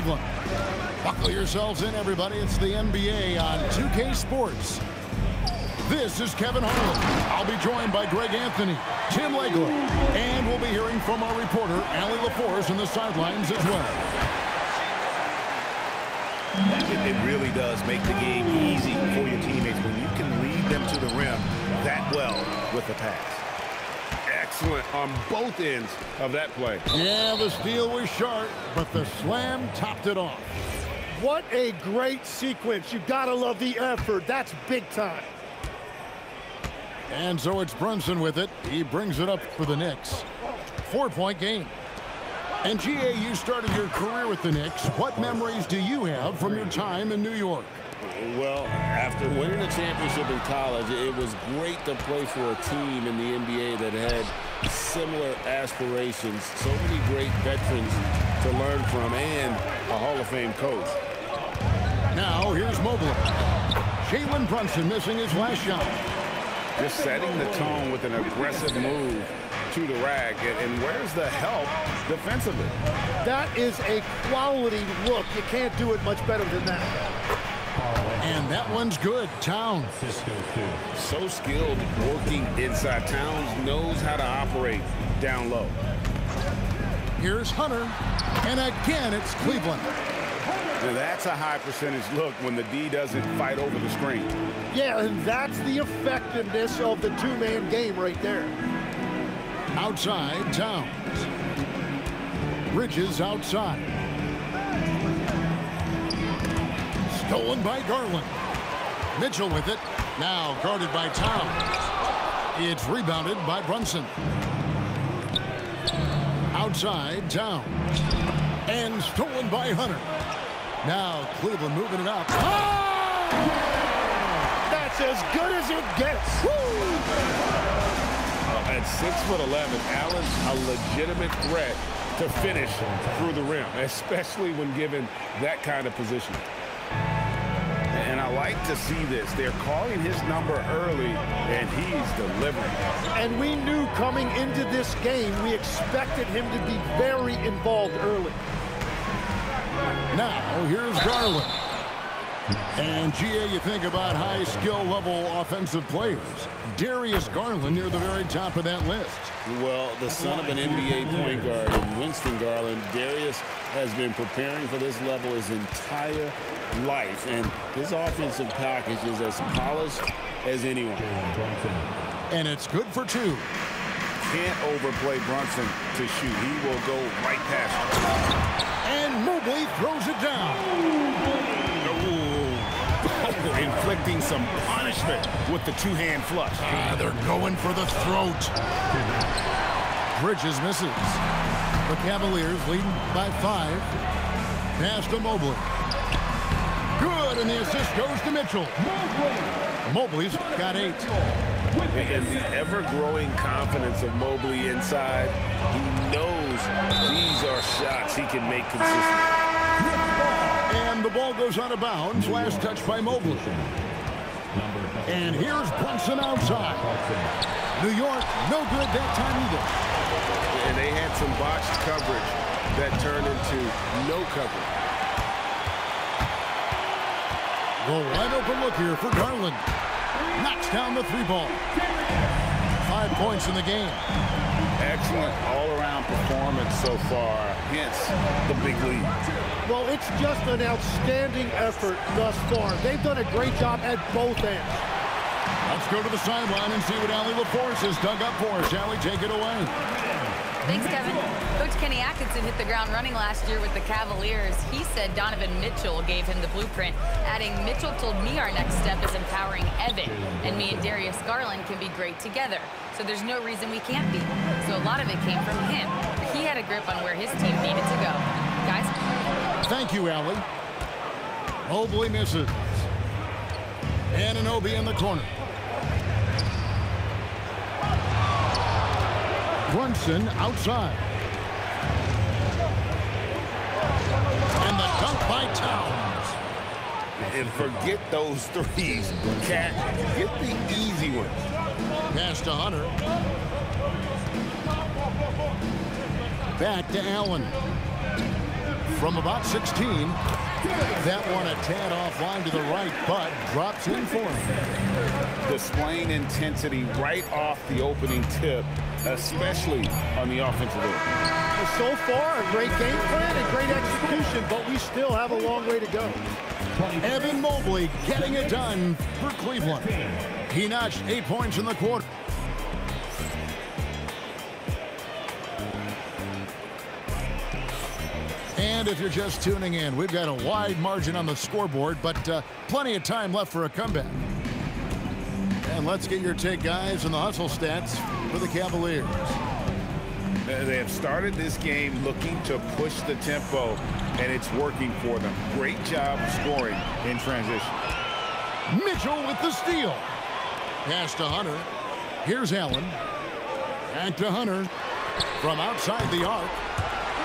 Cleveland. Buckle yourselves in, everybody. It's the NBA on 2K Sports. This is Kevin Harlan. I'll be joined by Greg Anthony, Tim Legler, and we'll be hearing from our reporter, Allie LaForce, in the sidelines as well. It really does make the game easy for your teammates when you can lead them to the rim that well with the pass. Excellent on both ends of that play. Yeah, the steal was sharp, but the slam topped it off. What a great sequence. You gotta love the effort. That's big time. And so it's Brunson with it. He brings it up for the Knicks. 4-point game. And G.A., you started your career with the Knicks. What memories do you have from your time in New York? Well, after winning a championship in college, it was great to play for a team in the NBA that had similar aspirations. So many great veterans to learn from and a Hall of Fame coach. Now, here's Mobley. Jalen Brunson missing his last shot. Just setting the tone with an aggressive move to the rack. And where's the help defensively? That is a quality look. You can't do it much better than that. And that one's good. Towns. So skilled working inside. Towns knows how to operate down low. Here's Hunter. And again, it's Cleveland. Now that's a high percentage look when the D doesn't fight over the screen. Yeah, and that's the effectiveness of the two-man game right there. Outside, Towns. Bridges outside. Stolen by Garland. Mitchell with it. Now guarded by Towns. It's rebounded by Brunson. Outside, Towns. And stolen by Hunter. Now Cleveland moving it up. Oh! That's as good as it gets. Woo! At 6'11", Allen's a legitimate threat to finish through the rim, especially when given that kind of position. And I like to see this. They're calling his number early, and he's delivering. And we knew coming into this game, we expected him to be very involved early. Now, here's Garland. And, G.A., you think about high skill level offensive players. Darius Garland near the very top of that list. Well, the son of an NBA point guard and Winston Garland, Darius has been preparing for this level his entire life. And his offensive package is as polished as anyone. And it's good for two. Can't overplay Brunson to shoot. He will go right past him. And Mobley throws it down. Inflicting some punishment with the two-hand flush. They're going for the throat. Bridges misses. The Cavaliers leading by 5. Pass to Mobley. Good, and the assist goes to Mitchell. Mobley's got 8. And the ever-growing confidence of Mobley inside, he knows these are shots he can make consistently. And the ball goes out of bounds. Last touch by Mobley. And here's Brunson outside. New York, no good that time either. And they had some botched coverage that turned into no coverage. Well, wide open look here for Garland. Knocks down the 3-ball. 5 points in the game. Excellent all-around performance so far, hence the big lead. Well, it's just an outstanding effort thus far. They've done a great job at both ends. Let's go to the sideline and see what Allie LaForce has dug up for us. Allie, take it away. Thanks, Kevin. Coach Kenny Atkinson hit the ground running last year with the Cavaliers. He said Donovan Mitchell gave him the blueprint, adding, Mitchell told me our next step is empowering Evan, and me and Darius Garland can be great together. So there's no reason we can't be. So a lot of it came from him. He had a grip on where his team needed to go. Guys? Thank you, Allie. Mobley misses. Anunoby in the corner. Brunson outside. And the dunk by Towns. And forget those threes. Cat, get the easy ones. Pass to Hunter. Back to Allen. from about 16. That one a tad offline to the right, but drops in for him. Displaying intensity right off the opening tip, especially on the offensive end. So far, a great game plan and great execution, but we still have a long way to go. Evan Mobley getting it done for Cleveland. He notched 8 points in the quarter. And if you're just tuning in, we've got a wide margin on the scoreboard, but plenty of time left for a comeback. And let's get your take, guys, on the hustle stats for the Cavaliers. They have started this game looking to push the tempo, and it's working for them. Great job scoring in transition. Mitchell with the steal. Pass to Hunter. Here's Allen. Back to Hunter from outside the arc.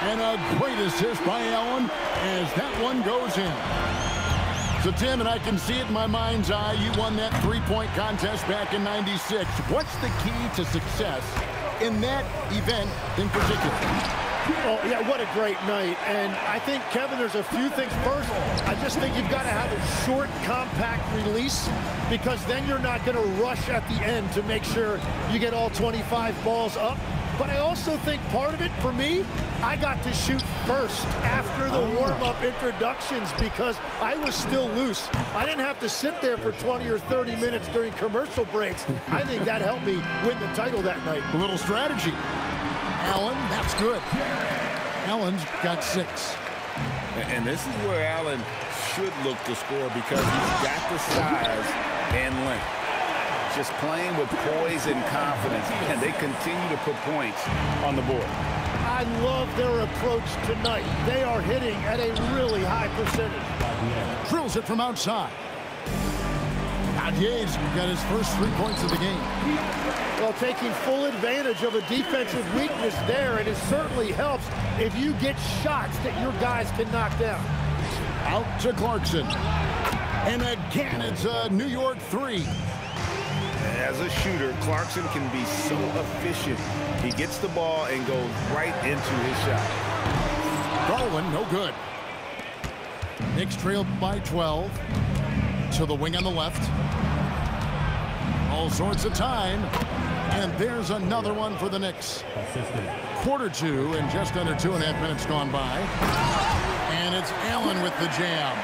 And a great assist by Allen as that one goes in. So, Tim, and I can see it in my mind's eye, you won that three-point contest back in '96. What's the key to success in that event in particular? Oh, yeah, what a great night. And I think, Kevin, there's a few things. First, I just think you've got to have a short, compact release, because then you're not going to rush at the end to make sure you get all 25 balls up. But I also think part of it, for me, I got to shoot first after the warm-up introductions because I was still loose. I didn't have to sit there for 20 or 30 minutes during commercial breaks. I think that helped me win the title that night. A little strategy. Allen, that's good. Allen's got 6. And this is where Allen should look to score because he's got the size and length. Just playing with poise and confidence, and they continue to put points on the board. I love their approach tonight. They are hitting at a really high percentage. Drills it from outside. Adier's got his first 3 points of the game. Well, taking full advantage of a defensive weakness there, and it certainly helps if you get shots that your guys can knock down. Out to Clarkson. And again, it's a New York 3. As a shooter, Clarkson can be so efficient. He gets the ball and goes right into his shot. Garland, no good. Knicks trailed by 12. To the wing on the left. All sorts of time. And there's another one for the Knicks. Quarter 2 and just under 2.5 minutes gone by. And it's Allen with the jam.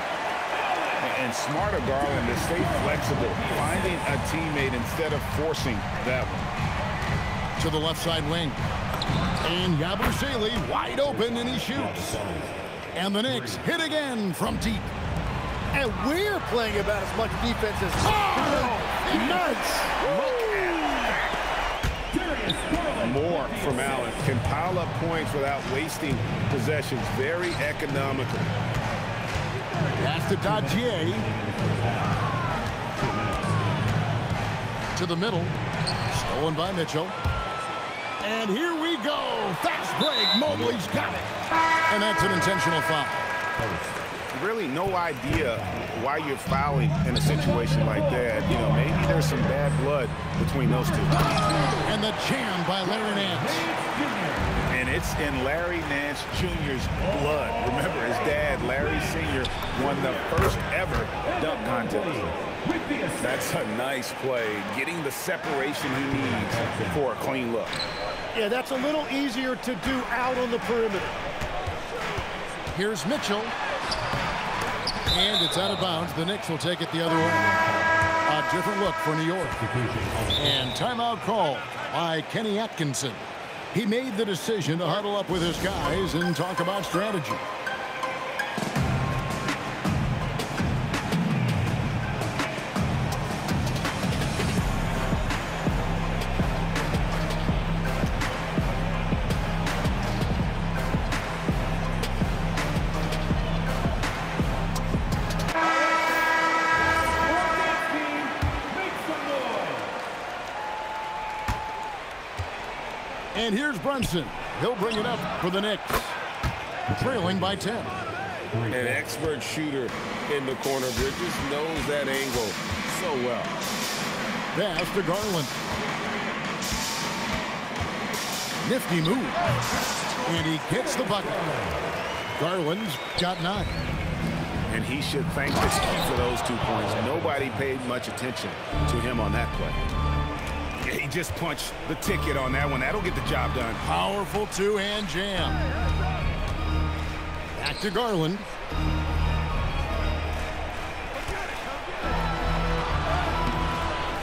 And smart of Garland to stay flexible, finding a teammate instead of forcing that one. To the left side wing. And Yabusele wide open, and he shoots. And the Knicks hit again from deep. And we're playing about as much defense as nuts. Look at that. More from Allen. Can pile up points without wasting possessions. Very economical. Pass to Dadier. To the middle. Stolen by Mitchell. And here we go. Fast break. Mobley's got it. And that's an intentional foul. Really no idea why you're fouling in a situation like that. You know, maybe there's some bad blood between those two. And the jam by Larry Nance. And it's in Larry Nance Jr.'s blood. Remember, his dad, Larry Sr., won the first ever dunk contest. That's a nice play, getting the separation he needs for a clean look. Yeah, that's a little easier to do out on the perimeter. Here's Mitchell. And it's out of bounds. The Knicks will take it the other way. A different look for New York. And timeout call by Kenny Atkinson. He made the decision to huddle up with his guys and talk about strategy. And here's Brunson. He'll bring it up for the Knicks. Trailing by 10. An expert shooter in the corner. Bridges knows that angle so well. Pass to Garland. Nifty move. And he gets the bucket. Garland's got 9. And he should thank this team for those 2 points. Nobody paid much attention to him on that play. He just punched the ticket on that one. That'll get the job done. Powerful two-hand jam. Back to Garland.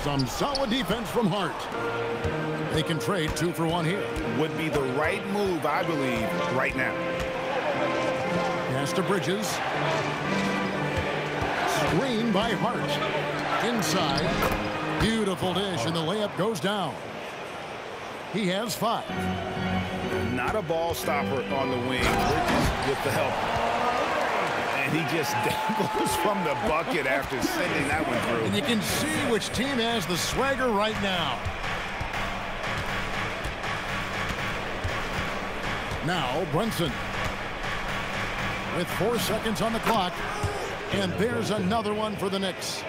Some solid defense from Hart. They can trade 2 for 1 here. Would be the right move, I believe, right now. Pass to Bridges. Screen by Hart. Inside. Beautiful dish, and the layup goes down. He has 5. Not a ball stopper on the wing. Bridges with the help. And he just dangles from the bucket after sending that one through. And you can see which team has the swagger right now. Now, Brunson. With 4 seconds on the clock. And there's another one for the Knicks.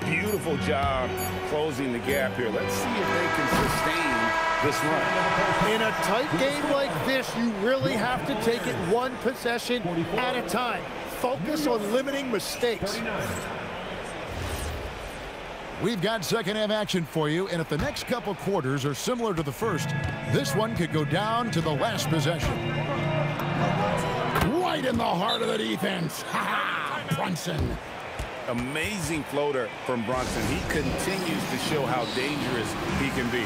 Beautiful job closing the gap here. Let's see if they can sustain this run. In a tight game like this, you really have to take it 1 possession at a time. Focus on limiting mistakes. We've got second half action for you, and if the next couple quarters are similar to the first, this one could go down to the last possession. Right in the heart of the defense. Ha-ha! Brunson. Amazing floater from Brunson. He continues to show how dangerous he can be.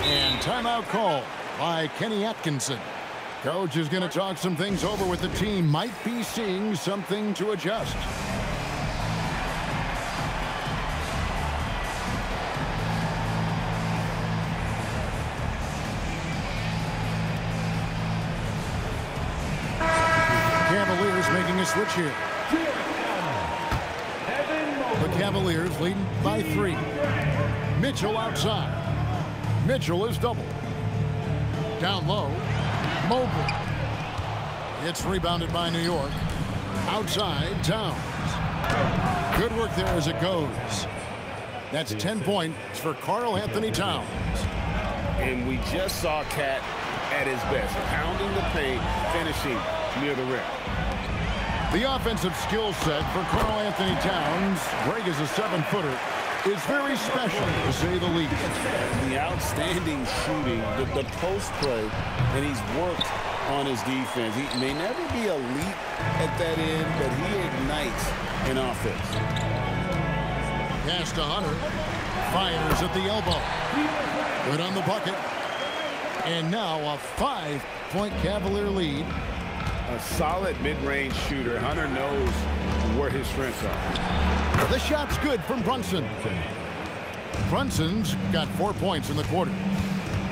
And timeout call by Kenny Atkinson. Coach is going to talk some things over with the team. Might be seeing something to adjust. Cavaliers making a switch here. The Cavaliers leading by 3. Mitchell outside. Mitchell is doubled. Down low. Mobley. It's rebounded by New York. Outside, Towns. Good work there as it goes. That's 10 points for Karl Anthony Towns. And we just saw Cat at his best, pounding the paint, finishing near the rim. The offensive skill set for Karl Anthony Towns, Greg is a 7-footer, is very special, to say the least. The outstanding shooting, the post play, and he's worked on his defense. He may never be elite at that end, but he ignites an offense. Pass to Hunter. Fires at the elbow. Good on the bucket. And now a 5-point Cavalier lead. A solid mid-range shooter. Hunter knows where his strengths are. The shot's good from Brunson. Brunson's got 4 points in the quarter.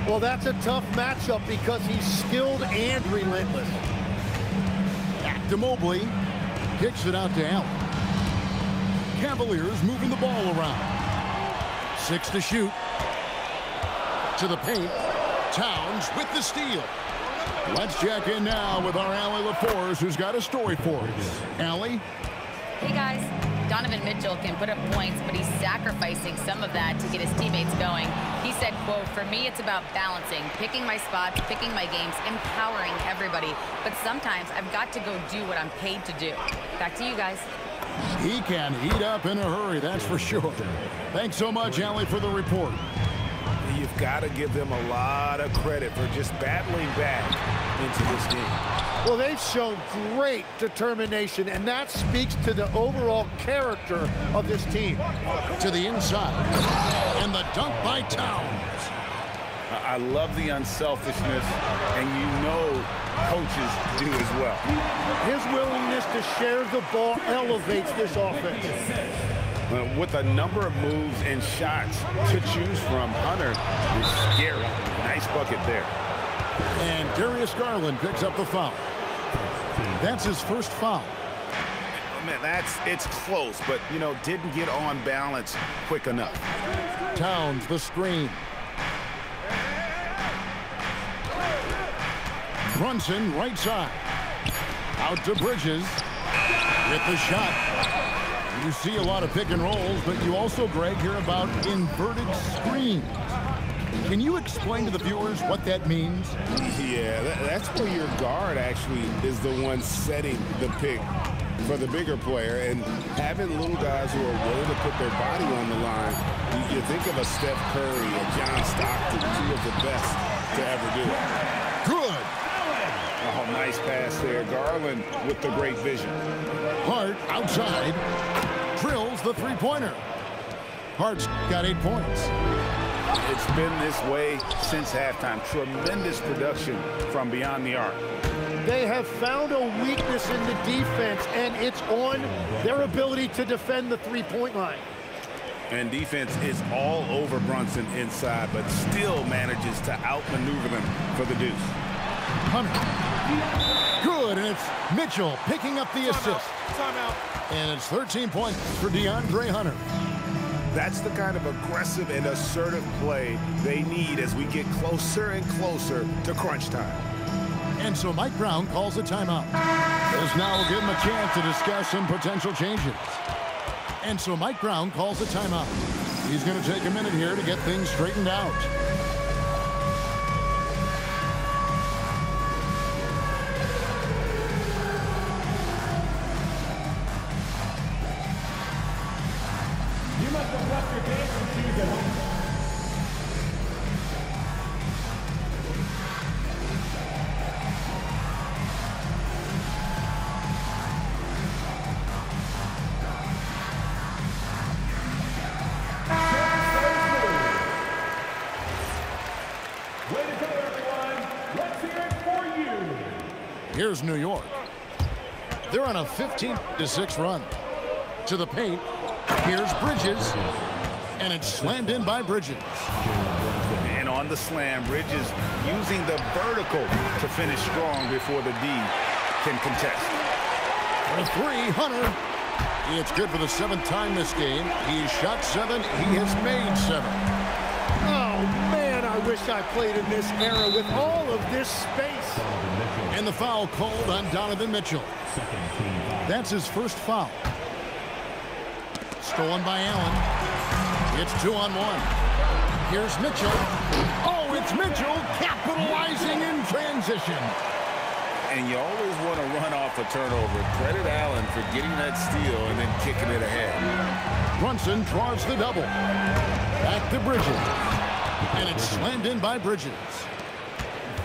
Well, that's a tough matchup because he's skilled and relentless. Back to Mobley. Kicks it out to Allen. Cavaliers moving the ball around. 6 to shoot. To the paint. Towns with the steal. Let's check in now with our Allie LaForce, who's got a story for us. Allie? Hey, guys. Donovan Mitchell can put up points, but he's sacrificing some of that to get his teammates going. He said, quote, "For me, it's about balancing, picking my spots, picking my games, empowering everybody. But sometimes I've got to go do what I'm paid to do." Back to you guys. He can heat up in a hurry, that's for sure. Thanks so much, Allie, for the report. You've got to give them a lot of credit for just battling back into this game. Well, they've shown great determination, and that speaks to the overall character of this team. To the inside. And the dunk by Towns. I love the unselfishness, and you know coaches do as well. His willingness to share the ball elevates this offense. With a number of moves and shots to choose from, Hunter is scary. Nice bucket there. And Darius Garland picks up the foul. That's his first foul. Man, it's close, but, you know, didn't get on balance quick enough. Towns, the screen. Brunson, right side. Out to Bridges. With the shot. You see a lot of pick and rolls, but you also, Greg, hear about inverted screens. Can you explain to the viewers what that means? Yeah, that's where your guard actually is the one setting the pick for the bigger player, and having little guys who are willing to put their body on the line. You think of a Steph Curry, a John Stockton, two of the best to ever do it. Good. Oh, nice pass there. Garland with the great vision. Hart outside. Drills the three-pointer. Hart's got 8 points. It's been this way since halftime. Tremendous production from beyond the arc. They have found a weakness in the defense, and it's on their ability to defend the three-point line. And defense is all over Brunson inside, but still manages to outmaneuver them for the deuce. Hunter. Good, and it's Mitchell picking up the assist. Timeout. And it's 13 points for DeAndre Hunter. That's the kind of aggressive and assertive play they need as we get closer and closer to crunch time. And so Mike Brown calls a timeout. This now will give him a chance to discuss some potential changes. And so Mike Brown calls a timeout. He's going to take a minute here to get things straightened out. You must have left your dancing shoes at home. Way to go, everyone. Let's hear it for you. Here's New York. They're on a 15-6 run. To the paint. Here's Bridges. And it's slammed in by Bridges. And on the slam, Bridges using the vertical to finish strong before the D can contest. For three, Hunter. It's good for the 7th time this game. He's shot 7. He has made 7. Oh, man, I wish I played in this era with all of this space. And the foul called on Donovan Mitchell. That's his first foul. Stolen by Allen. It's 2-on-1. Here's Mitchell. Oh, it's Mitchell capitalizing in transition. And you always want to run off a turnover. Credit Allen for getting that steal and then kicking it ahead. Brunson draws the double. Back to Bridges. And it's slammed in by Bridges.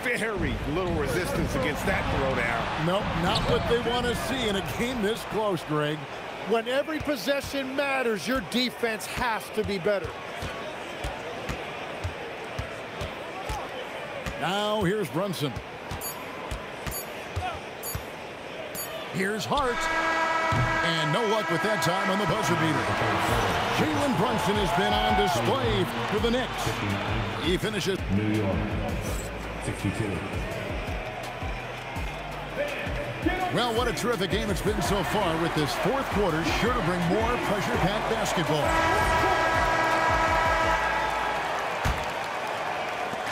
Very little resistance against that throwdown. Nope, not what they want to see in a game this close, Greg. When every possession matters, your defense has to be better. Now here's Brunson. Here's Hart. And no luck with that time on the buzzer beater. Jalen Brunson has been on display for the Knicks. He finishes. New York, 62. Well, what a terrific game it's been so far, with this 4th quarter sure to bring more pressure-packed basketball.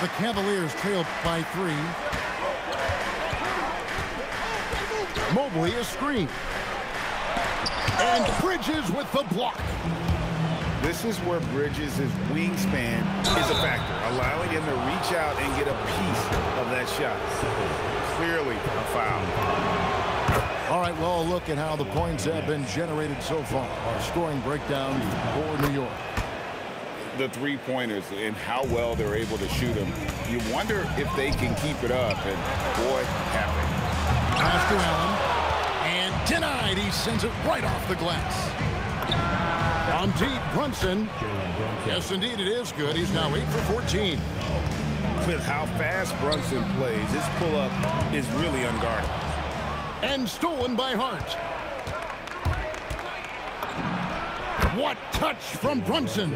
The Cavaliers trail by 3. Mobley a screen. And Bridges with the block. This is where Bridges' wingspan is a factor, allowing him to reach out and get a piece of that shot. Clearly a foul. All right, well, look at how the points have been generated so far. Our scoring breakdown for New York. The three-pointers and how well they're able to shoot them. You wonder if they can keep it up, and boy, have they. Pass to Allen, and denied. He sends it right off the glass. On deep, Brunson. Yes, indeed, it is good. He's now 8 for 14. With how fast Brunson plays, his pull-up is really unguarded. And stolen by Hart. What touch from Brunson.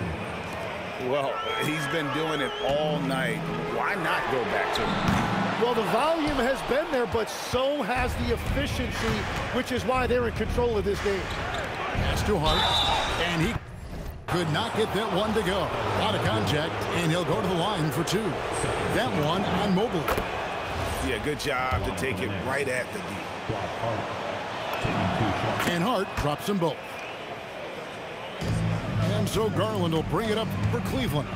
Well, he's been doing it all night. Why not go back to him? Well, the volume has been there, but so has the efficiency, which is why they're in control of this game. Pass to Hart, and he could not get that one to go. Out of contact, and he'll go to the line for 2. That one on Mobley. Yeah, good job to take it right at the D. And Hart drops them both. And so Garland will bring it up for Cleveland.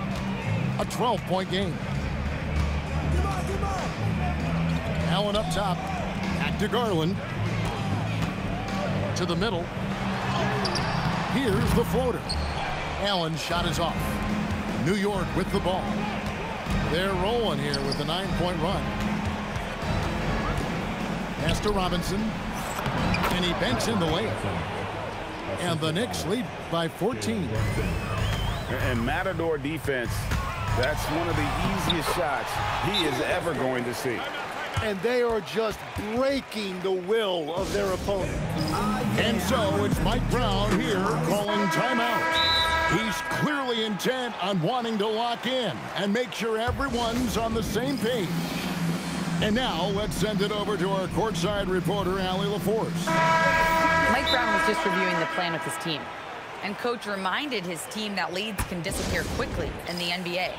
A 12-point game. Allen up top. Back to Garland. To the middle. Here's the floater. Allen's shot is off. New York with the ball. They're rolling here with a 9-point run. Pass to Robinson. And he banks in the layup. And the Knicks lead by 14. And Matador defense, that's one of the easiest shots he is ever going to see. And they are just breaking the will of their opponent. And so it's Mike Brown here calling timeout. He's clearly intent on wanting to lock in and make sure everyone's on the same page. And now let's send it over to our courtside reporter, Allie LaForce. Mike Brown was just reviewing the plan with his team. And coach reminded his team that leads can disappear quickly in the NBA.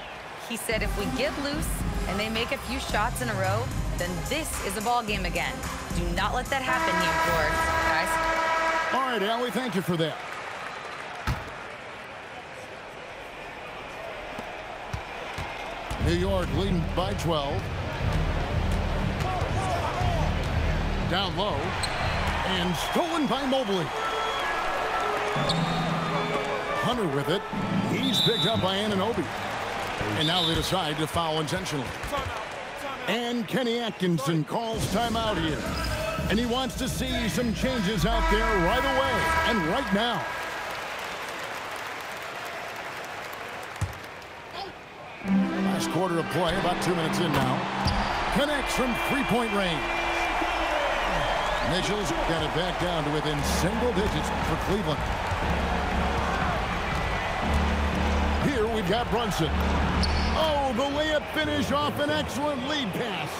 He said if we get loose and they make a few shots in a row, then this is a ball game again. Do not let that happen, he implored. Guys. All right, Allie, thank you for that. New York leading by 12. Down low. And stolen by Mobley. Hunter with it. He's picked up by Anunoby. And now they decide to foul intentionally. And Kenny Atkinson calls timeout here. And he wants to see some changes out there right away and right now. Last quarter of play, about 2 minutes in now. Connects from three-point range. Mitchell's got it back down to within single digits for Cleveland. Here we've got Brunson. Oh, the layup finish off an excellent lead pass.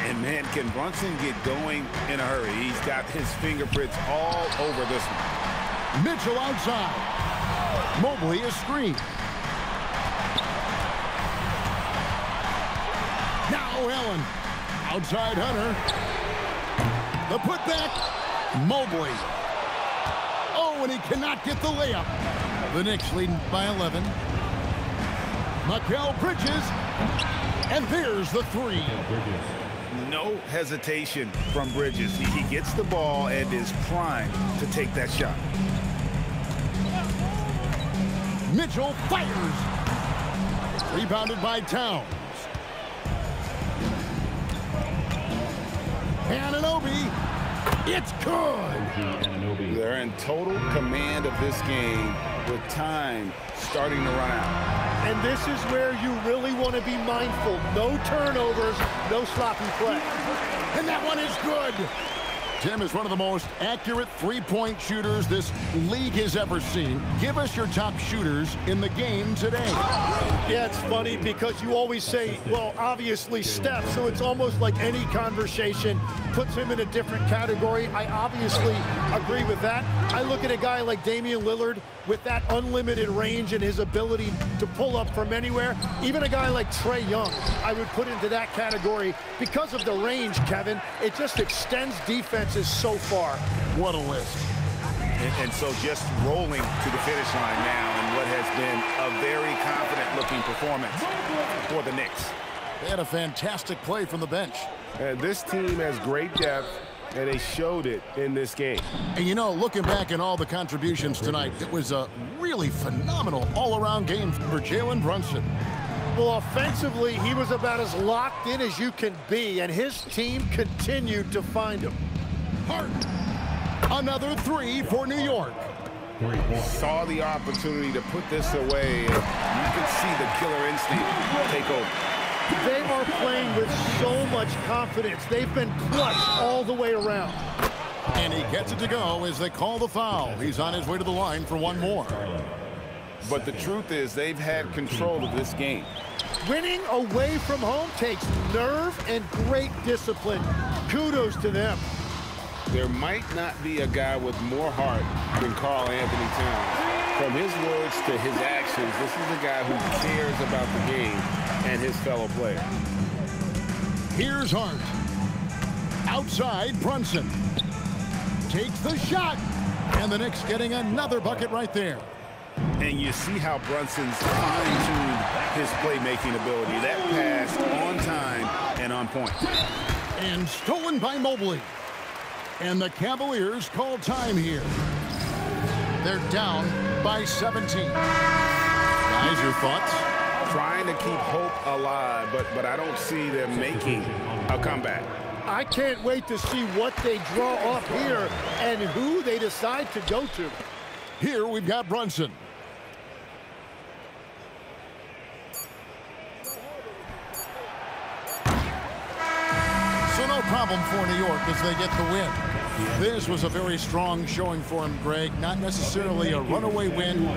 And man, can Brunson get going in a hurry? He's got his fingerprints all over this one. Mitchell outside. Mobley is screened. Now Allen. Outside Hunter. The putback. Mobley. Oh, and he cannot get the layup. The Knicks leading by 11. Mikal Bridges. And there's the three. No hesitation from Bridges. He gets the ball and is primed to take that shot. Mitchell fires. Rebounded by Towns. Anunoby. It's good. They're in total command of this game with time starting to run out. And this is where you really want to be mindful. No turnovers, no sloppy play. And that one is good. Tim is one of the most accurate three-point shooters this league has ever seen. Give us your top shooters in the game today. Yeah, it's funny because you always say, well, obviously Steph, so it's almost like any conversation puts him in a different category. I obviously agree with that. I look at a guy like Damian Lillard with that unlimited range and his ability to pull up from anywhere. Even a guy like Trae Young, I would put into that category because of the range, Kevin. It just extends defenses so far. What a list. And so just rolling to the finish line now in what has been a very confident-looking performance for the Knicks. They had a fantastic play from the bench. And this team has great depth, and they showed it in this game. And you know, looking back at all the contributions tonight, it was a really phenomenal all-around game for Jalen Brunson. Well, offensively, he was about as locked in as you can be, and his team continued to find him. Hart. Another three for New York. Saw the opportunity to put this away, and you could see the killer instinct take over. They are playing with so much confidence. They've been clutch all the way around. And he gets it to go as they call the foul. He's on his way to the line for one more. But the truth is they've had control of this game. Winning away from home takes nerve and great discipline. Kudos to them. There might not be a guy with more heart than Karl Anthony Towns. From his words to his actions, this is a guy who cares about the game and his fellow players. Here's Hart. Outside, Brunson takes the shot. And the Knicks getting another bucket right there. And you see how Brunson's fine-tuned his playmaking ability. That pass on time and on point. And stolen by Mobley. And the Cavaliers call time here. They're down by 17. Guys, your thoughts? Trying to keep hope alive, but I don't see them making a comeback. I can't wait to see what they draw up here and who they decide to go to. Here we've got Brunson. So no problem for New York as they get the win. This was a very strong showing for him, Greg. Not necessarily a runaway win.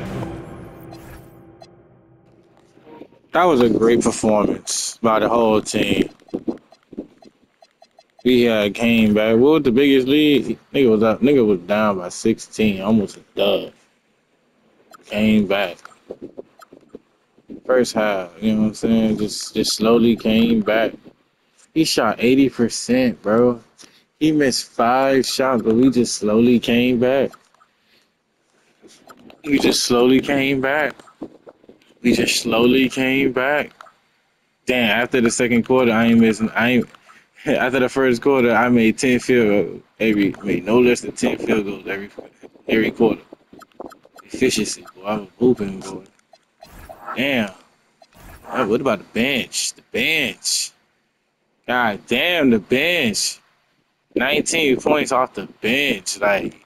That was a great performance by the whole team. We came back. What was the biggest lead? Nigga was down by 16, almost a dub. Came back. First half, you know what I'm saying? Just slowly came back. He shot 80%, bro. He missed 5 shots, but we just slowly came back. We just slowly came back. Damn, after the second quarter, after the first quarter, I made 10 field goals. Made no less than 10 field goals every quarter. Efficiency, boy. I was hooping, boy. Damn. What about the bench? The bench. God damn, the bench. 19 points off the bench. Like,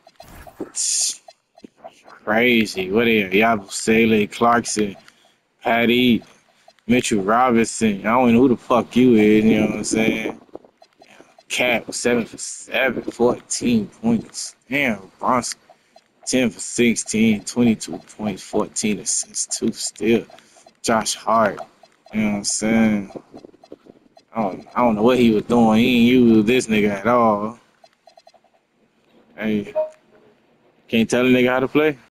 it's crazy. What are you? Yabusele, Clarkson, Patty, Mitchell Robinson. I don't know who the fuck you is, you know what I'm saying? Cap, 7 for 7, 14 points. Damn, Bronson, 10 for 16, 22 points, 14 assists, 2 steals. Josh Hart, you know what I'm saying? I don't know what he was doing. He ain't use this nigga at all. Hey, can't tell a nigga how to play.